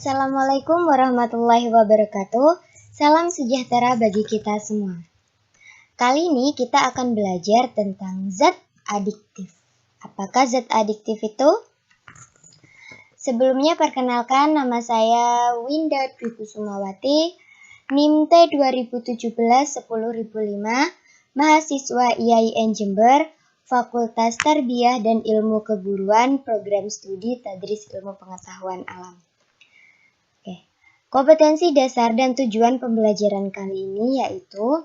Assalamualaikum warahmatullahi wabarakatuh. Salam sejahtera bagi kita semua. Kali ini kita akan belajar tentang zat adiktif. Apakah zat adiktif itu? Sebelumnya perkenalkan, nama saya Winda Dwi Kusumawati, NIM T 2017-10005, mahasiswa IAIN Jember, Fakultas Tarbiyah dan Ilmu Keguruan, Program Studi Tadris Ilmu Pengetahuan Alam. Kompetensi dasar dan tujuan pembelajaran kali ini yaitu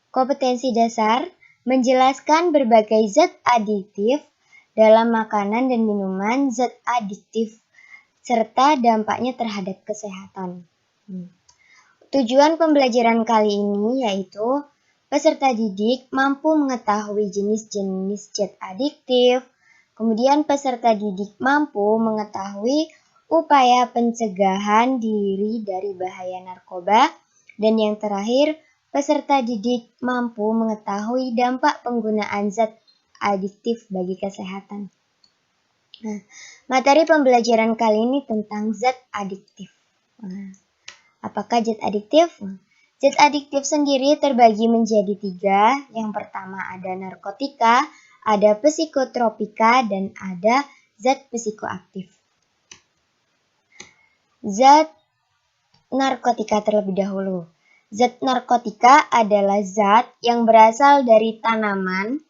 kompetensi dasar menjelaskan berbagai zat adiktif dalam makanan dan minuman, zat adiktif serta dampaknya terhadap kesehatan. Tujuan pembelajaran kali ini yaitu peserta didik mampu mengetahui jenis-jenis zat adiktif, kemudian peserta didik mampu mengetahui upaya pencegahan diri dari bahaya narkoba, dan yang terakhir, peserta didik mampu mengetahui dampak penggunaan zat adiktif bagi kesehatan. Nah, materi pembelajaran kali ini tentang zat adiktif. Apakah zat adiktif? Zat adiktif sendiri terbagi menjadi 3. Yang pertama ada narkotika, ada psikotropika, dan ada zat psikoaktif. Zat narkotika terlebih dahulu. Zat narkotika adalah zat yang berasal dari tanaman,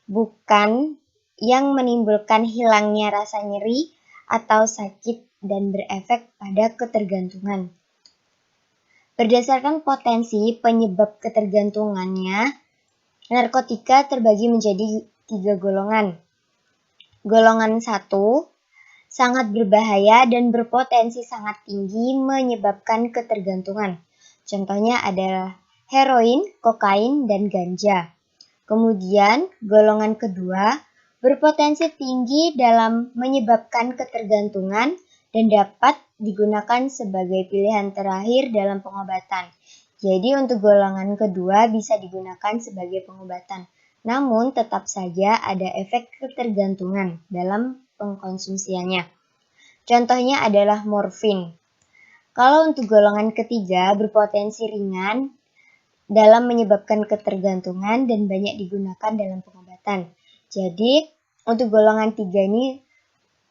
bukan yang menimbulkan hilangnya rasa nyeri atau sakit dan berefek pada ketergantungan. Berdasarkan potensi penyebab ketergantungannya, narkotika terbagi menjadi 3 golongan. Golongan 1, sangat berbahaya dan berpotensi sangat tinggi menyebabkan ketergantungan. Contohnya adalah heroin, kokain, dan ganja. Kemudian, golongan kedua berpotensi tinggi dalam menyebabkan ketergantungan dan dapat digunakan sebagai pilihan terakhir dalam pengobatan. Jadi, untuk golongan kedua bisa digunakan sebagai pengobatan. Namun, tetap saja ada efek ketergantungan dalam pengkonsumsiannya. Contohnya adalah morfin. Kalau untuk golongan ketiga berpotensi ringan dalam menyebabkan ketergantungan dan banyak digunakan dalam pengobatan. Jadi untuk golongan 3 ini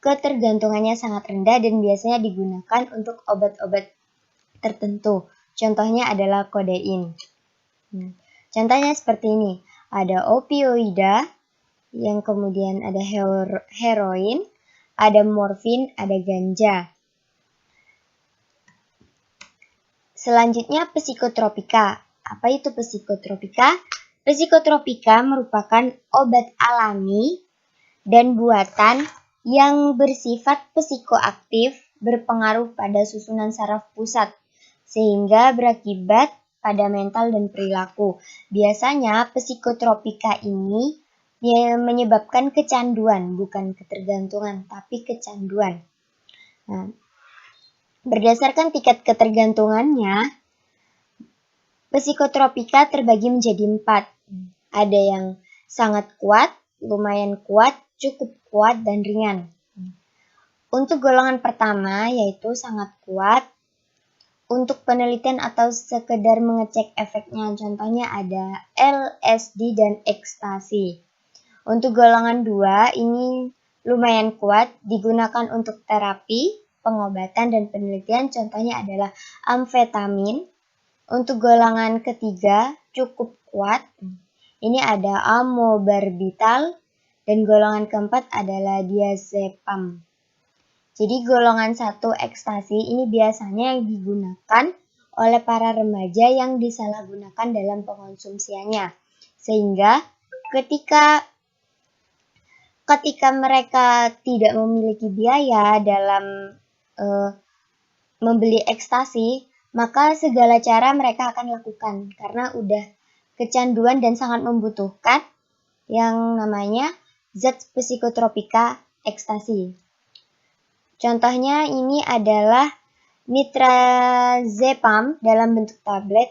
ketergantungannya sangat rendah dan biasanya digunakan untuk obat-obat tertentu. Contohnya adalah kodein. Contohnya seperti ini. Ada opioida, yang kemudian ada heroin, ada morfin, ada ganja. Selanjutnya psikotropika. Apa itu psikotropika? Psikotropika merupakan obat alami dan buatan yang bersifat psikoaktif, berpengaruh pada susunan saraf pusat, sehingga berakibat pada mental dan perilaku. Biasanya psikotropika ini menyebabkan kecanduan, bukan ketergantungan, tapi kecanduan. Nah, berdasarkan tingkat ketergantungannya, psikotropika terbagi menjadi 4. Ada yang sangat kuat, lumayan kuat, cukup kuat, dan ringan. Untuk golongan pertama yaitu sangat kuat, untuk penelitian atau sekedar mengecek efeknya, contohnya ada LSD dan ekstasi. Untuk golongan 2 ini lumayan kuat, digunakan untuk terapi, pengobatan, dan penelitian, contohnya adalah amfetamin. Untuk golongan ketiga cukup kuat, ini ada amobarbital, dan golongan keempat adalah diazepam. Jadi golongan 1 ekstasi ini biasanya yang digunakan oleh para remaja yang disalahgunakan dalam pengonsumsiannya. Sehingga ketika mereka tidak memiliki biaya dalam membeli ekstasi, maka segala cara mereka akan lakukan karena udah kecanduan dan sangat membutuhkan yang namanya zat psikotropika ekstasi. Contohnya ini adalah nitrazepam dalam bentuk tablet,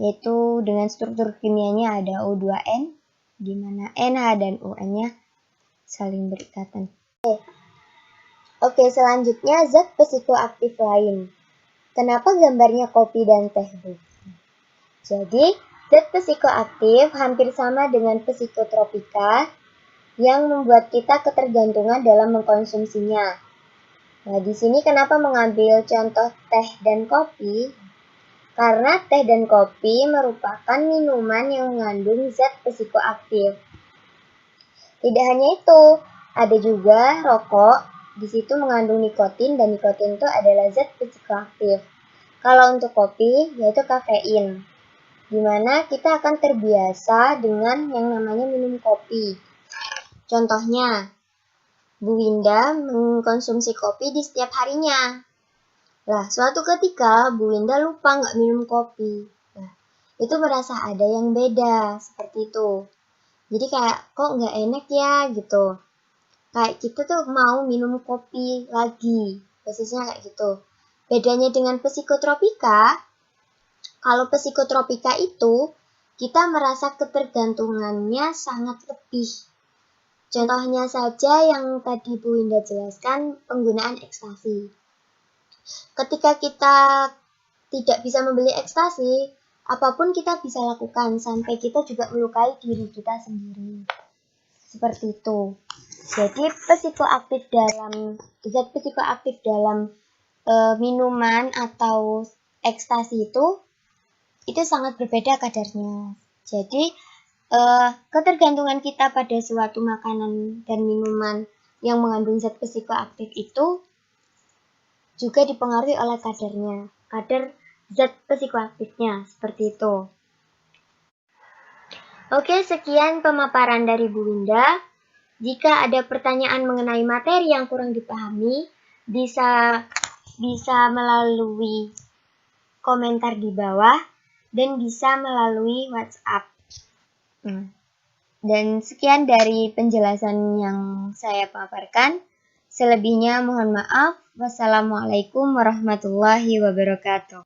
yaitu dengan struktur kimianya ada O2N, di mana NH dan UN-nya saling berikatan. Oke, selanjutnya zat psikoaktif lain. Kenapa gambarnya kopi dan teh, Bu? Jadi, zat psikoaktif hampir sama dengan psikotropika yang membuat kita ketergantungan dalam mengkonsumsinya. Nah, di sini kenapa mengambil contoh teh dan kopi? Karena teh dan kopi merupakan minuman yang mengandung zat psikoaktif. Tidak hanya itu, ada juga rokok, di situ mengandung nikotin dan nikotin itu adalah zat psikoaktif. Kalau untuk kopi, yaitu kafein, di mana kita akan terbiasa dengan yang namanya minum kopi. Contohnya, Bu Winda mengkonsumsi kopi di setiap harinya. Lah, suatu ketika Bu Winda lupa nggak minum kopi. Nah, itu merasa ada yang beda, seperti itu. Jadi kayak, kok nggak enak ya, gitu. Kayak kita tuh mau minum kopi lagi, basisnya kayak gitu. Bedanya dengan psikotropika, kalau psikotropika itu, kita merasa ketergantungannya sangat lebih. Contohnya saja yang tadi Bu Winda jelaskan, penggunaan ekstasi. Ketika kita tidak bisa membeli ekstasi, apapun kita bisa lakukan sampai kita juga melukai diri kita sendiri. Seperti itu. Jadi zat psikoaktif dalam minuman atau ekstasi itu sangat berbeda kadarnya. Jadi ketergantungan kita pada suatu makanan dan minuman yang mengandung zat psikoaktif itu juga dipengaruhi oleh kadar zat psikoaktifnya, seperti itu. Oke, sekian pemaparan dari Bu Winda. Jika ada pertanyaan mengenai materi yang kurang dipahami, bisa melalui komentar di bawah dan bisa melalui WhatsApp. Dan sekian dari penjelasan yang saya paparkan. Selebihnya mohon maaf. Wassalamualaikum warahmatullahi wabarakatuh.